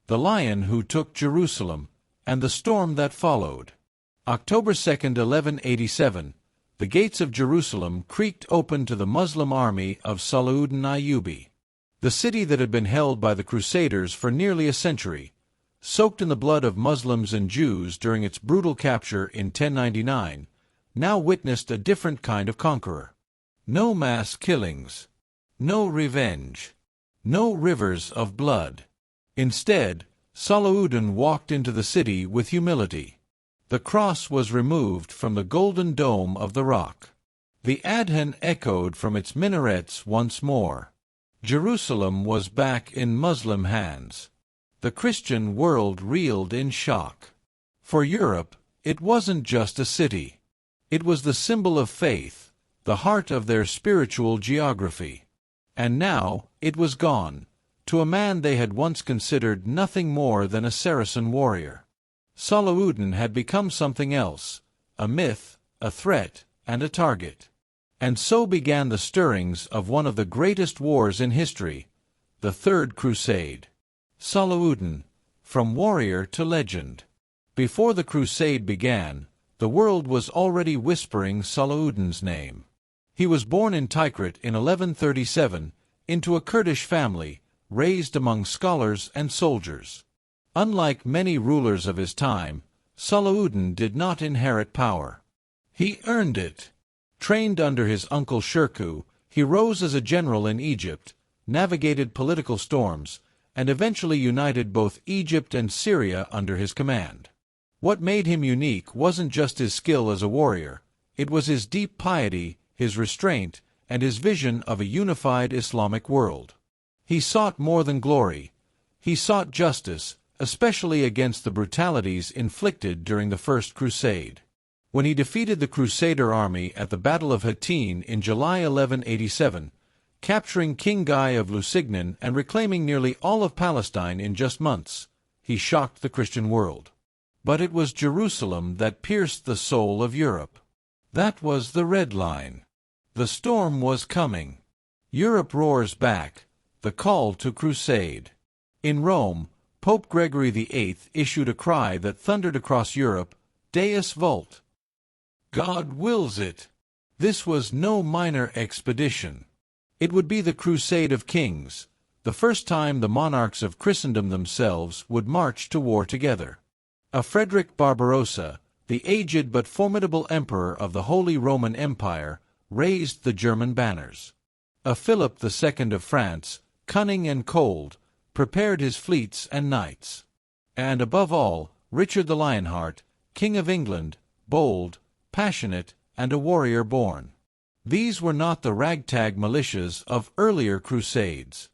The Lion Who Took Jerusalem, and the Storm That Followed. October 2, 1187, the gates of Jerusalem creaked open to the Muslim army of Salahuddin Ayyubi. The city that had been held by the Crusaders for nearly a century, soaked in the blood of Muslims and Jews during its brutal capture in 1099, now witnessed a different kind of conqueror. No mass killings, no revenge, no rivers of blood. Instead, Salahuddin walked into the city with humility. The cross was removed from the golden dome of the rock. The adhan echoed from its minarets once more. Jerusalem was back in Muslim hands. The Christian world reeled in shock. For Europe, it wasn't just a city. It was the symbol of faith, the heart of their spiritual geography. And now, it was gone, to a man they had once considered nothing more than a Saracen warrior. Salahuddin had become something else, a myth, a threat, and a target. And so began the stirrings of one of the greatest wars in history, the Third Crusade. Salahuddin, from warrior to legend. Before the crusade began, the world was already whispering Salahuddin's name. He was born in Tikrit in 1137, into a Kurdish family, raised among scholars and soldiers. Unlike many rulers of his time, Salahuddin did not inherit power. He earned it. Trained under his uncle Shirkuh, he rose as a general in Egypt, navigated political storms, and eventually united both Egypt and Syria under his command. What made him unique wasn't just his skill as a warrior, it was his deep piety, his restraint, and his vision of a unified Islamic world. He sought more than glory. He sought justice, especially against the brutalities inflicted during the First Crusade. When he defeated the Crusader army at the Battle of Hattin in July 1187, capturing King Guy of Lusignan and reclaiming nearly all of Palestine in just months, he shocked the Christian world. But it was Jerusalem that pierced the soul of Europe. That was the red line. The storm was coming. Europe roars back, the call to crusade. In Rome, Pope Gregory VIII issued a cry that thundered across Europe, Deus vult. God wills it. This was no minor expedition. It would be the Crusade of Kings, the first time the monarchs of Christendom themselves would march to war together. A Frederick Barbarossa, the aged but formidable emperor of the Holy Roman Empire, raised the German banners. A Philip II of France, cunning and cold, prepared his fleets and knights. And above all, Richard the Lionheart, King of England, bold, passionate, and a warrior born. These were not the ragtag militias of earlier crusades.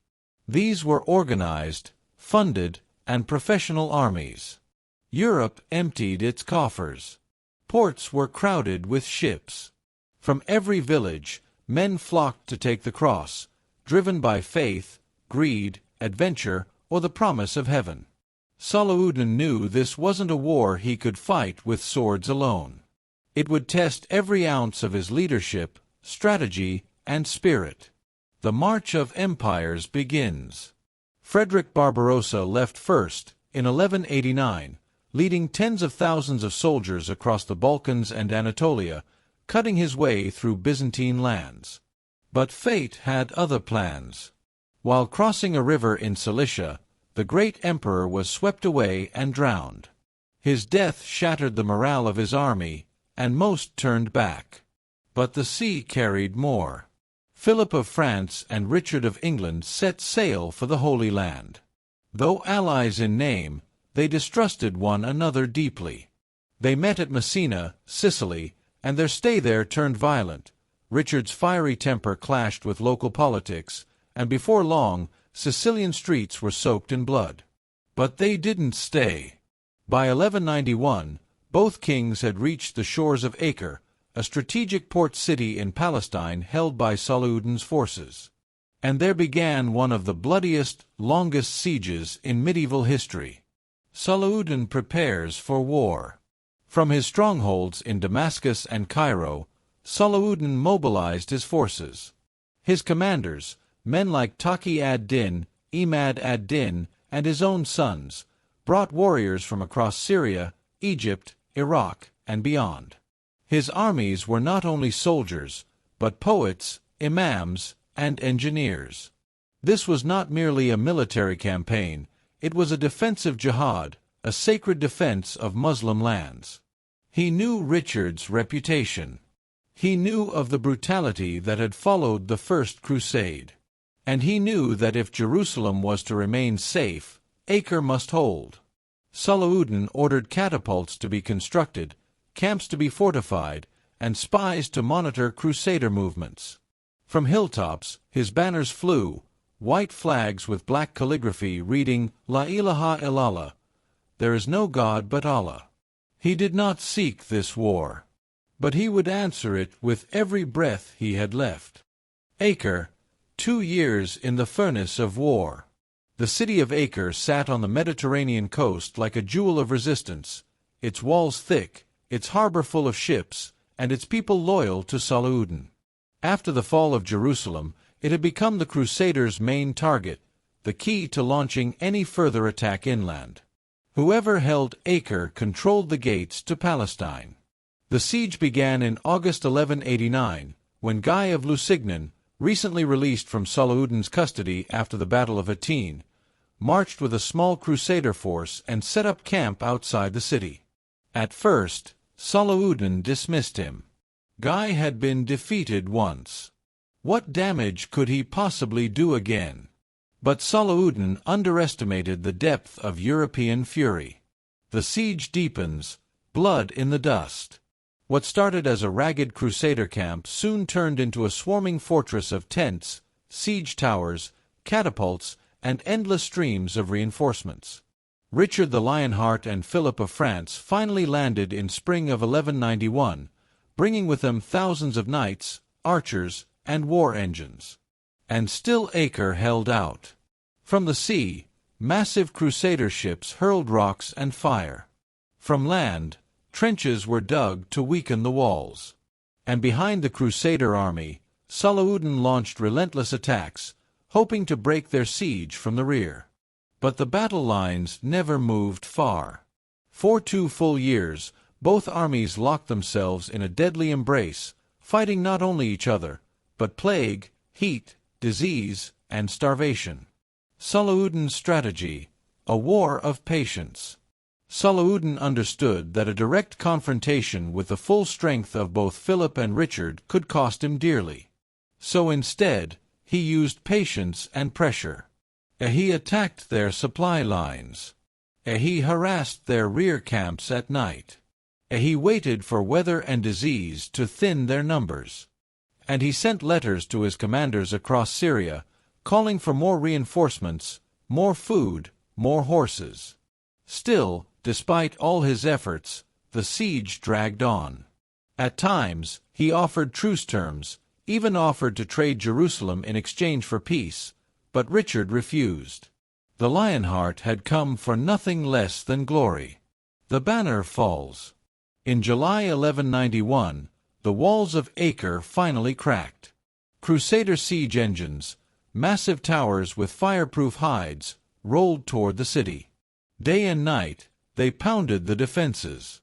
These were organized, funded, and professional armies. Europe emptied its coffers. Ports were crowded with ships. From every village, men flocked to take the cross, driven by faith, greed, adventure, or the promise of heaven. Salahuddin knew this wasn't a war he could fight with swords alone. It would test every ounce of his leadership, strategy, and spirit. The march of empires begins. Frederick Barbarossa left first, in 1189, leading tens of thousands of soldiers across the Balkans and Anatolia, cutting his way through Byzantine lands. But fate had other plans. While crossing a river in Cilicia, the great emperor was swept away and drowned. His death shattered the morale of his army, and most turned back. But the sea carried more. Philip of France and Richard of England set sail for the Holy Land. Though allies in name, they distrusted one another deeply. They met at Messina, Sicily, and their stay there turned violent. Richard's fiery temper clashed with local politics, and before long, Sicilian streets were soaked in blood. But they didn't stay. By 1191, both kings had reached the shores of Acre, a strategic port city in Palestine held by Salahuddin's forces. And there began one of the bloodiest, longest sieges in medieval history. Salahuddin prepares for war. From his strongholds in Damascus and Cairo, Salahuddin mobilized his forces. His commanders, men like Taqi ad-Din, Imad ad-Din, and his own sons, brought warriors from across Syria, Egypt, Iraq, and beyond. His armies were not only soldiers, but poets, imams, and engineers. This was not merely a military campaign, it was a defensive jihad, a sacred defense of Muslim lands. He knew Richard's reputation. He knew of the brutality that had followed the First Crusade. And he knew that if Jerusalem was to remain safe, Acre must hold. Saladin ordered catapults to be constructed, camps to be fortified, and spies to monitor Crusader movements. From hilltops, his banners flew, white flags with black calligraphy reading, La ilaha illallah, there is no God but Allah. He did not seek this war, but he would answer it with every breath he had left. Acre, 2 years in the furnace of war. The city of Acre sat on the Mediterranean coast like a jewel of resistance, its walls thick, its harbor full of ships, and its people loyal to Saladin. After the fall of Jerusalem, it had become the Crusaders' main target, the key to launching any further attack inland. Whoever held Acre controlled the gates to Palestine. The siege began in August 1189, when Guy of Lusignan, recently released from Saladin's custody after the Battle of Hattin, marched with a small Crusader force and set up camp outside the city. At first, Saladin dismissed him. Guy had been defeated once. What damage could he possibly do again? But Saladin underestimated the depth of European fury. The siege deepens, blood in the dust. What started as a ragged Crusader camp soon turned into a swarming fortress of tents, siege towers, catapults, and endless streams of reinforcements. Richard the Lionheart and Philip of France finally landed in spring of 1191, bringing with them thousands of knights, archers, and war engines. And still Acre held out. From the sea, massive Crusader ships hurled rocks and fire. From land, trenches were dug to weaken the walls. And behind the Crusader army, Saladin launched relentless attacks, hoping to break their siege from the rear. But the battle lines never moved far. For 2 full years, both armies locked themselves in a deadly embrace, fighting not only each other, but plague, heat, disease, and starvation. Saladin's strategy, a war of patience. Saladin understood that a direct confrontation with the full strength of both Philip and Richard could cost him dearly. So instead, he used patience and pressure. He attacked their supply lines. He harassed their rear camps at night. He waited for weather and disease to thin their numbers. And he sent letters to his commanders across Syria, calling for more reinforcements, more food, more horses. Still, despite all his efforts, the siege dragged on. At times, he offered truce terms, even offered to trade Jerusalem in exchange for peace, but Richard refused. The Lionheart had come for nothing less than glory. The banner falls. In July 1191, the walls of Acre finally cracked. Crusader siege engines, massive towers with fireproof hides, rolled toward the city. Day and night, they pounded the defenses.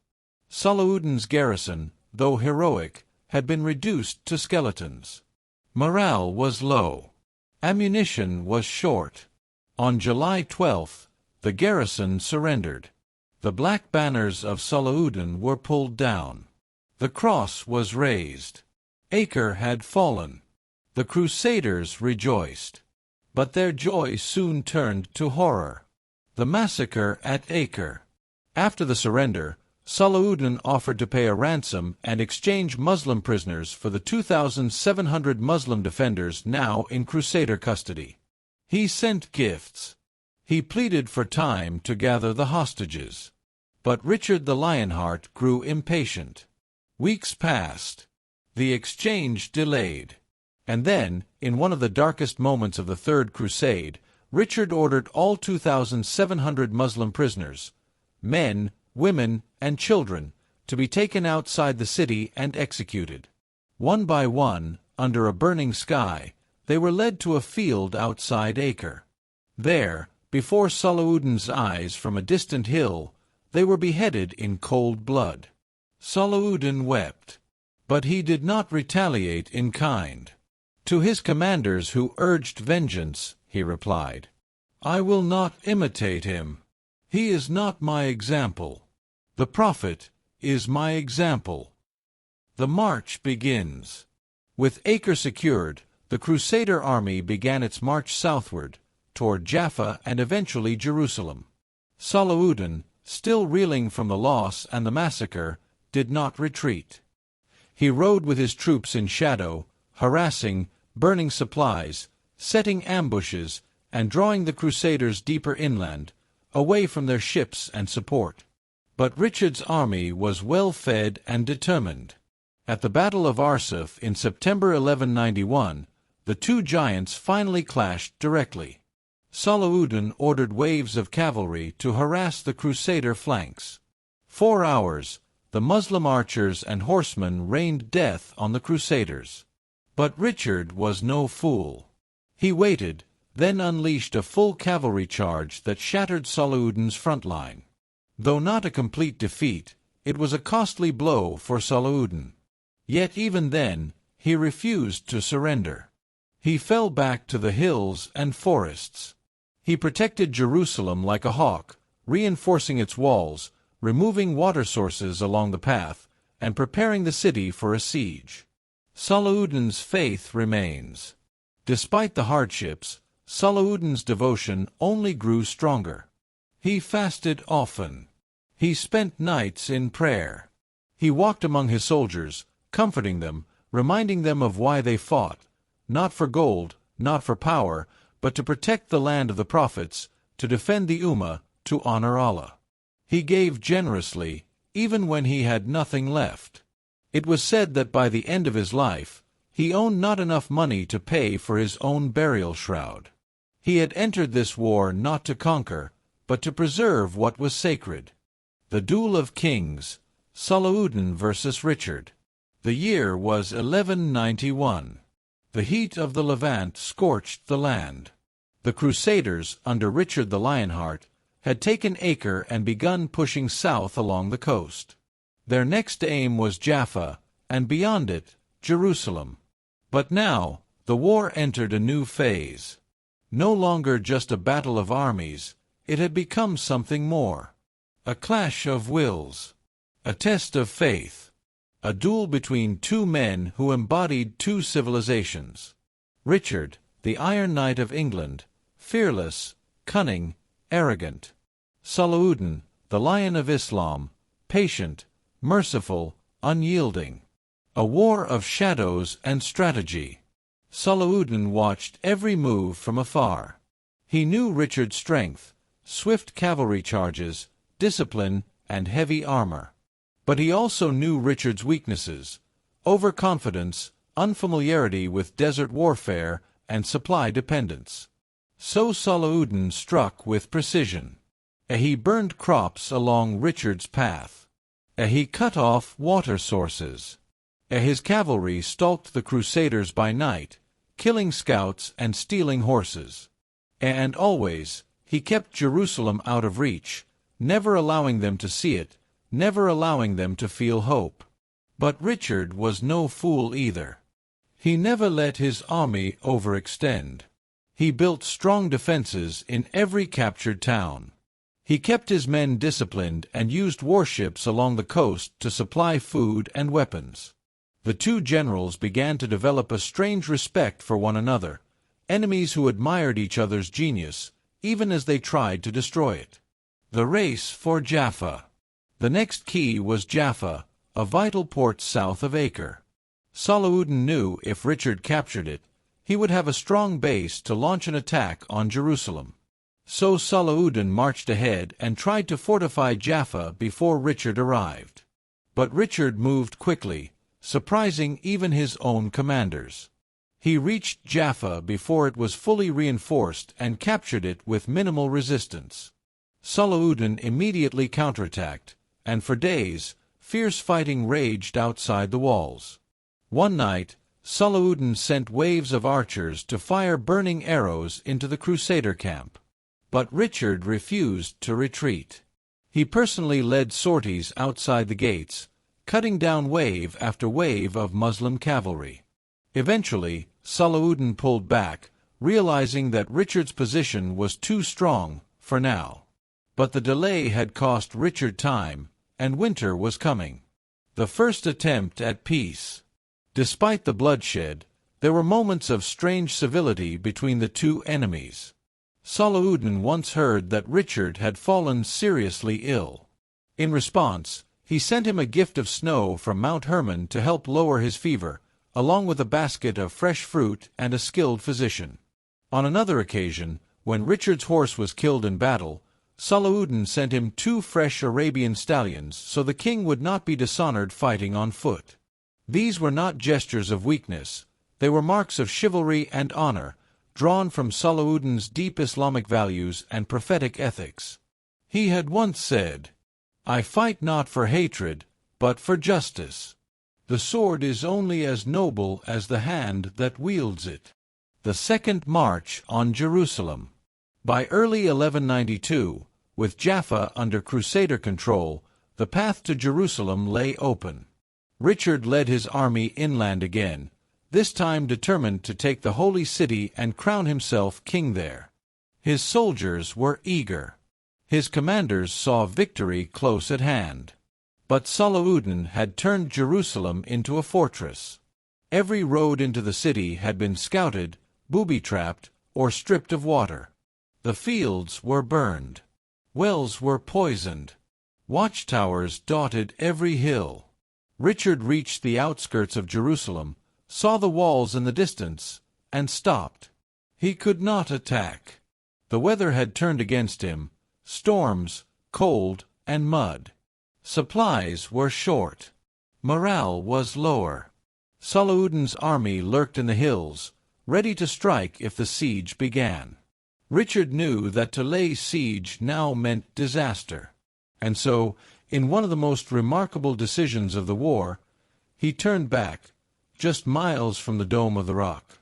Saladin's garrison, though heroic, had been reduced to skeletons. Morale was low. Ammunition was short. On July 12th, the garrison surrendered. The black banners of Saladin were pulled down. The cross was raised. Acre had fallen. The Crusaders rejoiced. But their joy soon turned to horror. The massacre at Acre. After the surrender, Saladin offered to pay a ransom and exchange Muslim prisoners for the 2,700 Muslim defenders now in Crusader custody. He sent gifts. He pleaded for time to gather the hostages. But Richard the Lionheart grew impatient. Weeks passed. The exchange delayed. And then, in one of the darkest moments of the Third Crusade, Richard ordered all 2,700 Muslim prisoners, men, women, and children, to be taken outside the city and executed. One by one, under a burning sky, they were led to a field outside Acre. There, before Salahuddin's eyes from a distant hill, they were beheaded in cold blood. Salahuddin wept, but he did not retaliate in kind. To his commanders who urged vengeance, he replied, "I will not imitate him. He is not my example. The Prophet is my example." The march begins. With Acre secured, the Crusader army began its march southward, toward Jaffa and eventually Jerusalem. Salahuddin, still reeling from the loss and the massacre, did not retreat. He rode with his troops in shadow, harassing, burning supplies, setting ambushes, and drawing the Crusaders deeper inland, away from their ships and support. But Richard's army was well fed and determined. At the Battle of Arsuf in September 1191, the two giants finally clashed directly. Salahuddin ordered waves of cavalry to harass the Crusader flanks. 4 hours, the Muslim archers and horsemen rained death on the Crusaders. But Richard was no fool. He waited, then unleashed a full cavalry charge that shattered Salahuddin's front line. Though not a complete defeat, it was a costly blow for Salahuddin. Yet even then, he refused to surrender. He fell back to the hills and forests. He protected Jerusalem like a hawk, reinforcing its walls, removing water sources along the path, and preparing the city for a siege. Salahuddin's faith remains. Despite the hardships, Salahuddin's devotion only grew stronger. He fasted often. He spent nights in prayer. He walked among his soldiers, comforting them, reminding them of why they fought, not for gold, not for power, but to protect the land of the prophets, to defend the Ummah, to honor Allah. He gave generously, even when he had nothing left. It was said that by the end of his life, he owned not enough money to pay for his own burial shroud. He had entered this war not to conquer, but to preserve what was sacred. The Duel of Kings, Salahuddin versus Richard. The year was 1191. The heat of the Levant scorched the land. The Crusaders, under Richard the Lionheart, had taken Acre and begun pushing south along the coast. Their next aim was Jaffa, and beyond it, Jerusalem. But now, the war entered a new phase. No longer just a battle of armies, it had become something more. A clash of wills. A test of faith. A duel between two men who embodied two civilizations. Richard, the Iron Knight of England, fearless, cunning, arrogant. Salahuddin, the Lion of Islam, patient, merciful, unyielding. A war of shadows and strategy. Salahuddin watched every move from afar. He knew Richard's strength, swift cavalry charges, discipline, and heavy armor. But he also knew Richard's weaknesses: overconfidence, unfamiliarity with desert warfare, and supply dependence. So Salahuddin struck with precision. He burned crops along Richard's path. He cut off water sources. His cavalry stalked the Crusaders by night, killing scouts and stealing horses. And always, he kept Jerusalem out of reach, never allowing them to see it, never allowing them to feel hope. But Richard was no fool either. He never let his army overextend. He built strong defenses in every captured town. He kept his men disciplined and used warships along the coast to supply food and weapons. The two generals began to develop a strange respect for one another, enemies who admired each other's genius, even as they tried to destroy it. The race for Jaffa. The next key was Jaffa, a vital port south of Acre. Salahuddin knew if Richard captured it, he would have a strong base to launch an attack on Jerusalem. So Salahuddin marched ahead and tried to fortify Jaffa before Richard arrived. But Richard moved quickly, surprising even his own commanders. He reached Jaffa before it was fully reinforced and captured it with minimal resistance. Salahuddin immediately counterattacked, and for days, fierce fighting raged outside the walls. One night, Salahuddin sent waves of archers to fire burning arrows into the Crusader camp. But Richard refused to retreat. He personally led sorties outside the gates, cutting down wave after wave of Muslim cavalry. Eventually, Saladin pulled back, realizing that Richard's position was too strong for now. But the delay had cost Richard time, and winter was coming. The first attempt at peace. Despite the bloodshed, there were moments of strange civility between the two enemies. Saladin once heard that Richard had fallen seriously ill. In response, he sent him a gift of snow from Mount Hermon to help lower his fever, along with a basket of fresh fruit and a skilled physician. On another occasion, when Richard's horse was killed in battle, Saladin sent him 2 fresh Arabian stallions so the king would not be dishonored fighting on foot. These were not gestures of weakness, they were marks of chivalry and honor, drawn from Saladin's deep Islamic values and prophetic ethics. He had once said, "I fight not for hatred, but for justice. The sword is only as noble as the hand that wields it." The Second March on Jerusalem. By early 1192, with Jaffa under Crusader control, the path to Jerusalem lay open. Richard led his army inland again, this time determined to take the holy city and crown himself king there. His soldiers were eager. His commanders saw victory close at hand. But Saladin had turned Jerusalem into a fortress. Every road into the city had been scouted, booby-trapped, or stripped of water. The fields were burned. Wells were poisoned. Watchtowers dotted every hill. Richard reached the outskirts of Jerusalem, saw the walls in the distance, and stopped. He could not attack. The weather had turned against him, storms, cold, and mud. Supplies were short. Morale was lower. Saladin's army lurked in the hills, ready to strike if the siege began. Richard knew that to lay siege now meant disaster. And so, in one of the most remarkable decisions of the war, he turned back, just miles from the Dome of the Rock.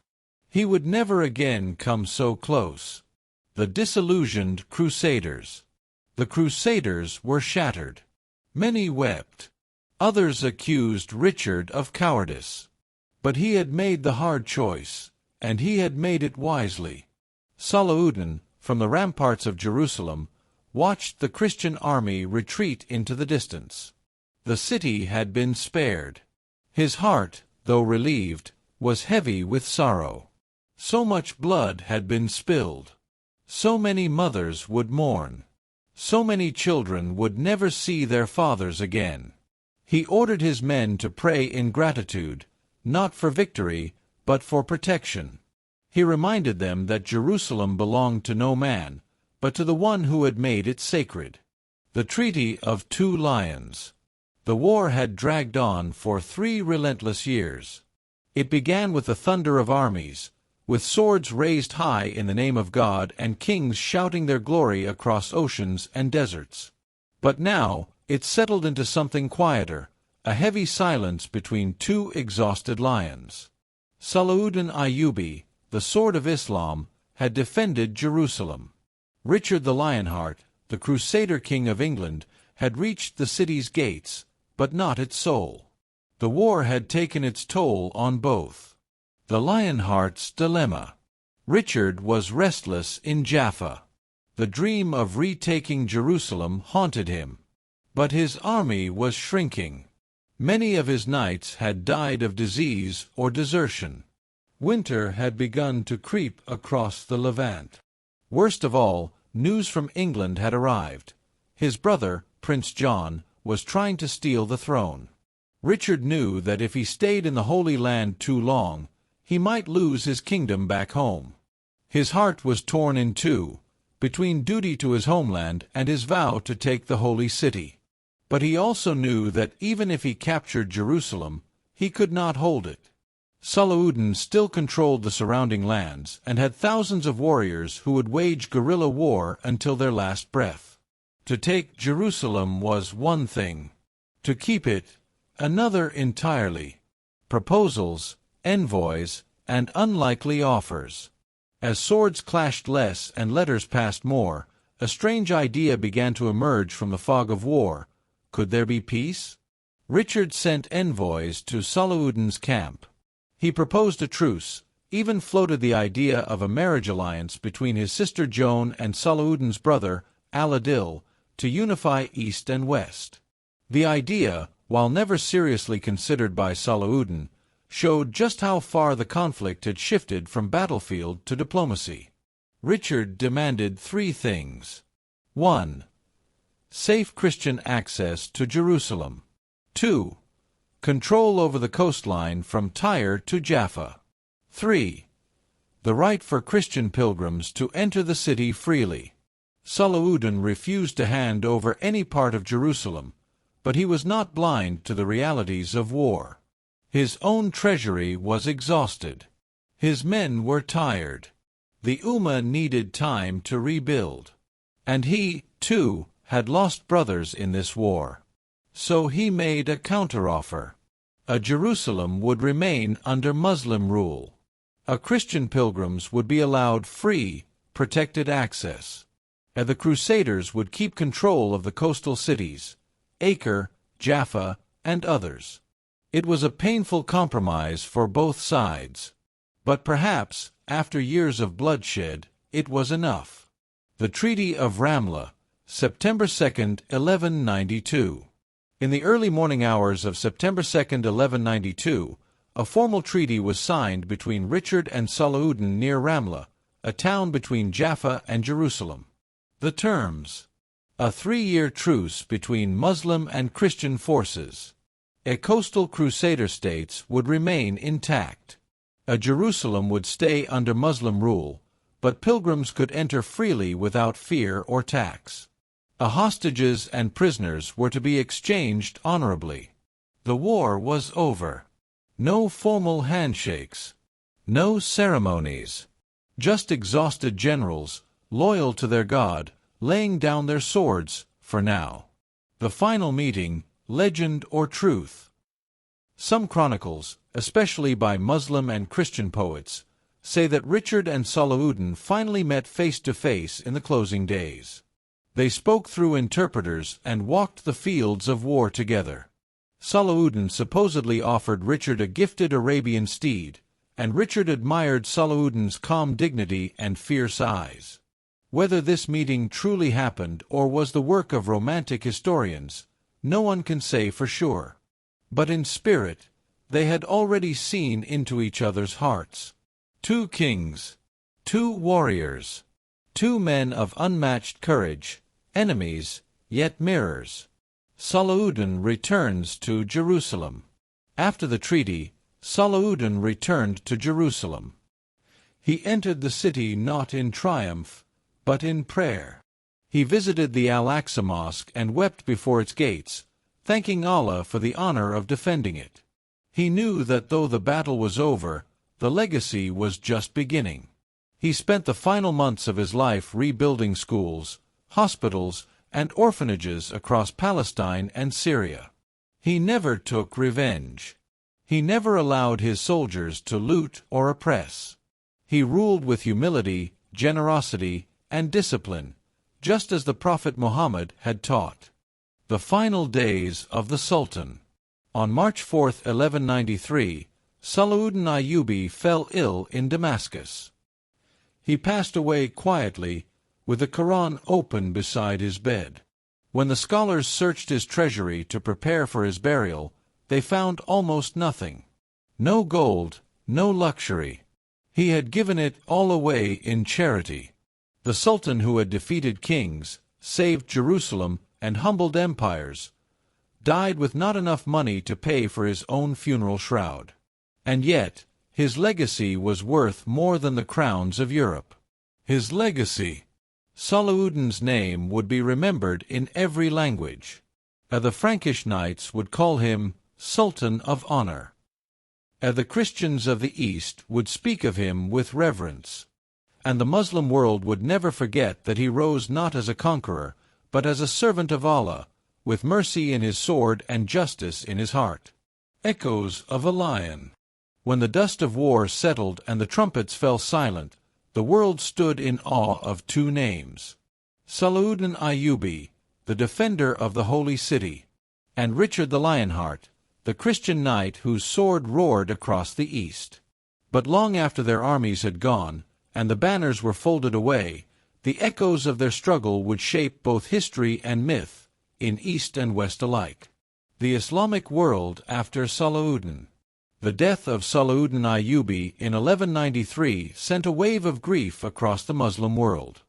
He would never again come so close. The disillusioned Crusaders. The Crusaders were shattered. Many wept. Others accused Richard of cowardice. But he had made the hard choice, and he had made it wisely. Saladin, from the ramparts of Jerusalem, watched the Christian army retreat into the distance. The city had been spared. His heart, though relieved, was heavy with sorrow. So much blood had been spilled. So many mothers would mourn. So many children would never see their fathers again. He ordered his men to pray in gratitude, not for victory, but for protection. He reminded them that Jerusalem belonged to no man, but to the one who had made it sacred. The Treaty of Two Lions. The war had dragged on for 3 relentless years. It began with the thunder of armies, with swords raised high in the name of God and kings shouting their glory across oceans and deserts. But now, it settled into something quieter, a heavy silence between 2 exhausted lions. Saladin Ayyubi, the sword of Islam, had defended Jerusalem. Richard the Lionheart, the Crusader king of England, had reached the city's gates, but not its soul. The war had taken its toll on both. The Lionheart's dilemma. Richard was restless in Jaffa. The dream of retaking Jerusalem haunted him. But his army was shrinking. Many of his knights had died of disease or desertion. Winter had begun to creep across the Levant. Worst of all, news from England had arrived. His brother, Prince John, was trying to steal the throne. Richard knew that if he stayed in the Holy Land too long, he might lose his kingdom back home. His heart was torn in two, between duty to his homeland and his vow to take the Holy City. But he also knew that even if he captured Jerusalem, he could not hold it. Saladin still controlled the surrounding lands and had thousands of warriors who would wage guerrilla war until their last breath. To take Jerusalem was one thing. To keep it, another entirely. Proposals, envoys, and unlikely offers. As swords clashed less and letters passed more, a strange idea began to emerge from the fog of war. Could there be peace? Richard sent envoys to Saladin's camp. He proposed a truce, even floated the idea of a marriage alliance between his sister Joan and Saladin's brother, Al-Adil, to unify East and West. The idea, while never seriously considered by Saladin, showed just how far the conflict had shifted from battlefield to diplomacy. Richard demanded three things. 1. Safe Christian access to Jerusalem. 2. Control over the coastline from Tyre to Jaffa. 3. The right for Christian pilgrims to enter the city freely. Saladin refused to hand over any part of Jerusalem, but he was not blind to the realities of war. His own treasury was exhausted. His men were tired. The Ummah needed time to rebuild. And he, too, had lost brothers in this war. So he made a counteroffer. A Jerusalem would remain under Muslim rule. Christian pilgrims would be allowed free, protected access. And the Crusaders would keep control of the coastal cities, Acre, Jaffa, and others. It was a painful compromise for both sides. But perhaps, after years of bloodshed, it was enough. The Treaty of Ramla, September 2, 1192. In the early morning hours of September 2, 1192, a formal treaty was signed between Richard and Saladin near Ramla, a town between Jaffa and Jerusalem. The terms: a 3-year truce between Muslim and Christian forces. Coastal Crusader states would remain intact. Jerusalem would stay under Muslim rule, but pilgrims could enter freely without fear or tax. Hostages and prisoners were to be exchanged honorably. The war was over. No formal handshakes. No ceremonies. Just exhausted generals, loyal to their God, laying down their swords, for now. The final meeting, legend or truth? Some chronicles, especially by Muslim and Christian poets, say that Richard and Saladin finally met face to face in the closing days. They spoke through interpreters and walked the fields of war together. Saladin supposedly offered Richard a gifted Arabian steed, and Richard admired Saladin's calm dignity and fierce eyes. Whether this meeting truly happened or was the work of romantic historians, no one can say for sure. But in spirit, they had already seen into each other's hearts. Two kings, two warriors, two men of unmatched courage, enemies, yet mirrors. Saladin returns to Jerusalem. After the treaty, Saladin returned to Jerusalem. He entered the city not in triumph, but in prayer. He visited the Al-Aqsa Mosque and wept before its gates, thanking Allah for the honor of defending it. He knew that though the battle was over, the legacy was just beginning. He spent the final months of his life rebuilding schools, hospitals, and orphanages across Palestine and Syria. He never took revenge. He never allowed his soldiers to loot or oppress. He ruled with humility, generosity, and discipline, just as the Prophet Muhammad had taught. The final days of the Sultan. On March 4, 1193, Saladin Ayyubi fell ill in Damascus. He passed away quietly, with the Quran open beside his bed. When the scholars searched his treasury to prepare for his burial, they found almost nothing. No gold, no luxury. He had given it all away in charity. The Sultan who had defeated kings, saved Jerusalem, and humbled empires, died with not enough money to pay for his own funeral shroud. And yet, his legacy was worth more than the crowns of Europe. His legacy. Saladin's name would be remembered in every language. The Frankish knights would call him Sultan of Honor. The Christians of the East would speak of him with reverence. And the Muslim world would never forget that he rose not as a conqueror, but as a servant of Allah, with mercy in his sword and justice in his heart. Echoes of a lion. When the dust of war settled and the trumpets fell silent, the world stood in awe of two names: Salahuddin Ayyubi, the defender of the Holy City, and Richard the Lionheart, the Christian knight whose sword roared across the east. But long after their armies had gone, and the banners were folded away, the echoes of their struggle would shape both history and myth, in East and West alike. The Islamic world after Salahuddin. The death of Salahuddin Ayyubi in 1193 sent a wave of grief across the Muslim world.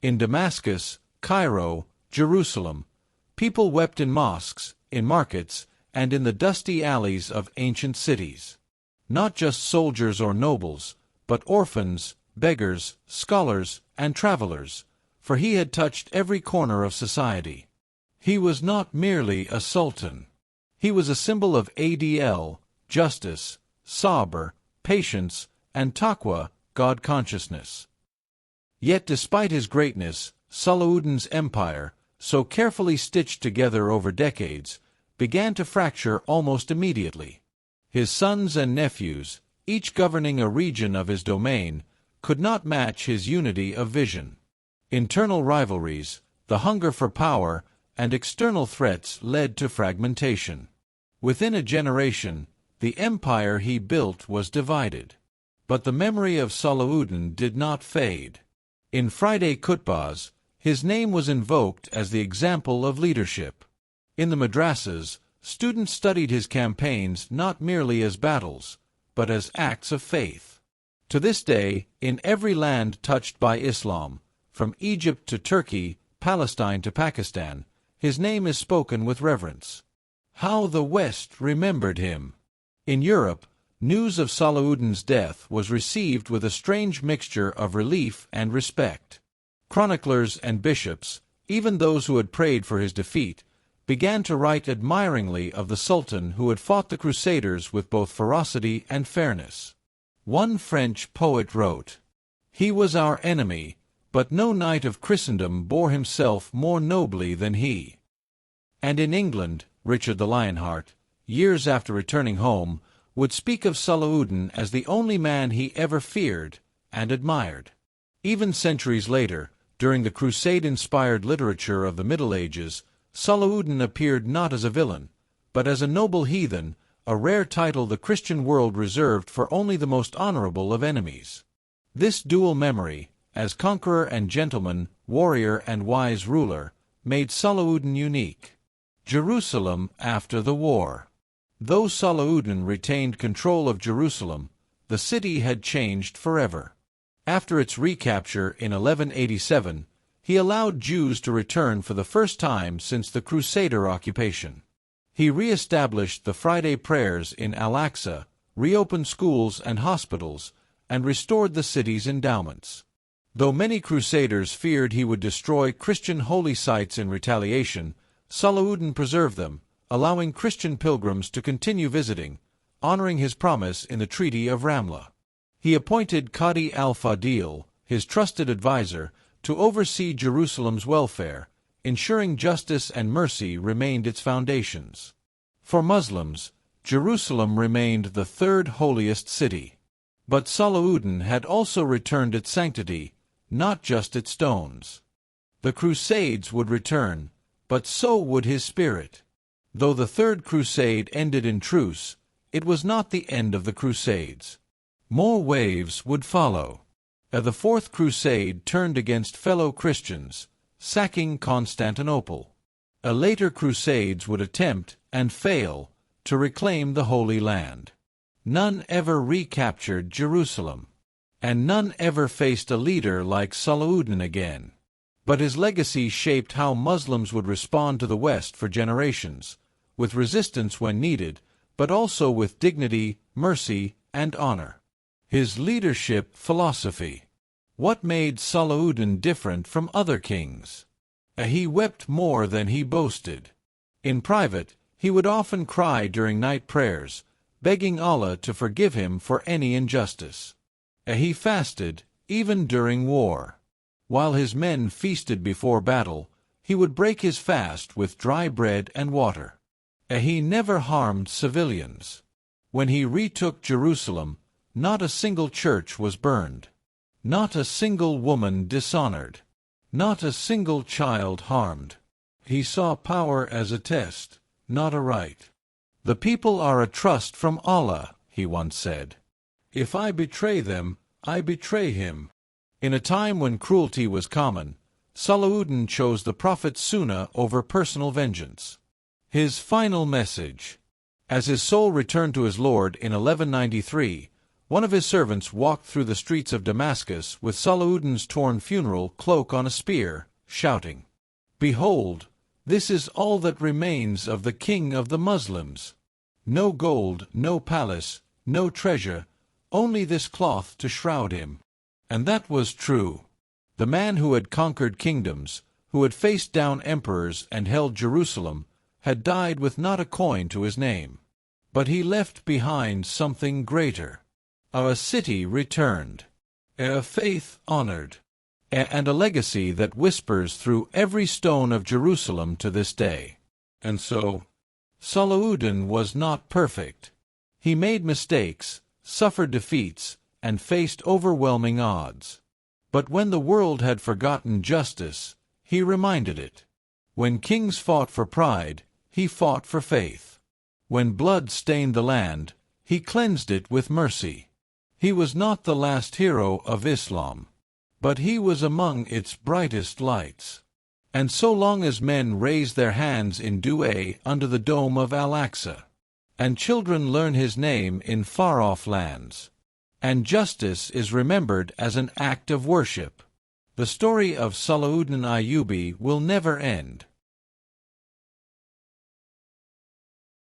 In Damascus, Cairo, Jerusalem, people wept in mosques, in markets, and in the dusty alleys of ancient cities. Not just soldiers or nobles, but orphans, beggars, scholars, and travelers, for he had touched every corner of society. He was not merely a sultan. He was a symbol of adl, justice, sabr, patience, and taqwa, God-consciousness. Yet despite his greatness, Salahuddin's empire, so carefully stitched together over decades, began to fracture almost immediately. His sons and nephews, each governing a region of his domain, could not match his unity of vision. Internal rivalries, the hunger for power, and external threats led to fragmentation. Within a generation, the empire he built was divided. But the memory of Salahuddin did not fade. In Friday khutbahs, his name was invoked as the example of leadership. In the madrasas, students studied his campaigns not merely as battles, but as acts of faith. To this day, in every land touched by Islam, from Egypt to Turkey, Palestine to Pakistan, his name is spoken with reverence. How the West remembered him! In Europe, news of Salahuddin's death was received with a strange mixture of relief and respect. Chroniclers and bishops, even those who had prayed for his defeat, began to write admiringly of the Sultan who had fought the Crusaders with both ferocity and fairness. One French poet wrote, "He was our enemy, but no knight of Christendom bore himself more nobly than he." And in England, Richard the Lionheart, years after returning home, would speak of Salahuddin as the only man he ever feared and admired. Even centuries later, during the crusade-inspired literature of the Middle Ages, Salahuddin appeared not as a villain, but as a noble heathen, a rare title the Christian world reserved for only the most honorable of enemies. This dual memory, as conqueror and gentleman, warrior and wise ruler, made Salahuddin unique. Jerusalem after the war. Though Salahuddin retained control of Jerusalem, the city had changed forever. After its recapture in 1187, he allowed Jews to return for the first time since the Crusader occupation. He re-established the Friday prayers in Al-Aqsa, reopened schools and hospitals, and restored the city's endowments. Though many Crusaders feared he would destroy Christian holy sites in retaliation, Salahuddin preserved them, allowing Christian pilgrims to continue visiting, honoring his promise in the Treaty of Ramla. He appointed Qadi al-Fadil, his trusted advisor, to oversee Jerusalem's welfare, ensuring justice and mercy remained its foundations. For Muslims, Jerusalem remained the third holiest city. But Salahuddin had also returned its sanctity, not just its stones. The Crusades would return, but so would his spirit. Though the Third Crusade ended in truce, it was not the end of the Crusades. More waves would follow. The Fourth Crusade turned against fellow Christians, sacking Constantinople. Later Crusades would attempt, and fail, to reclaim the Holy Land. None ever recaptured Jerusalem. And none ever faced a leader like Salahuddin again. But his legacy shaped how Muslims would respond to the West for generations, with resistance when needed, but also with dignity, mercy, and honor. His leadership philosophy. What made Salahuddin different from other kings? He wept more than he boasted. In private, he would often cry during night prayers, begging Allah to forgive him for any injustice. He fasted, even during war. While his men feasted before battle, he would break his fast with dry bread and water. He never harmed civilians. When he retook Jerusalem, not a single church was burned. Not a single woman dishonored. Not a single child harmed. He saw power as a test, not a right. "The people are a trust from Allah," he once said. "If I betray them, I betray him." In a time when cruelty was common, Salahuddin chose the Prophet's Sunnah over personal vengeance. His final message. As his soul returned to his Lord in 1193, one of his servants walked through the streets of Damascus with Salahuddin's torn funeral cloak on a spear, shouting, "Behold, this is all that remains of the king of the Muslims. No gold, no palace, no treasure, only this cloth to shroud him." And that was true. The man who had conquered kingdoms, who had faced down emperors and held Jerusalem, had died with not a coin to his name. But he left behind something greater. A city returned, a faith honored, and a legacy that whispers through every stone of Jerusalem to this day. And so, Salahuddin was not perfect. He made mistakes, suffered defeats, and faced overwhelming odds. But when the world had forgotten justice, he reminded it. When kings fought for pride, he fought for faith. When blood stained the land, he cleansed it with mercy. He was not the last hero of Islam, but he was among its brightest lights. And so long as men raise their hands in dua under the dome of Al-Aqsa, and children learn his name in far-off lands, and justice is remembered as an act of worship, the story of Salahuddin Ayyubi will never end.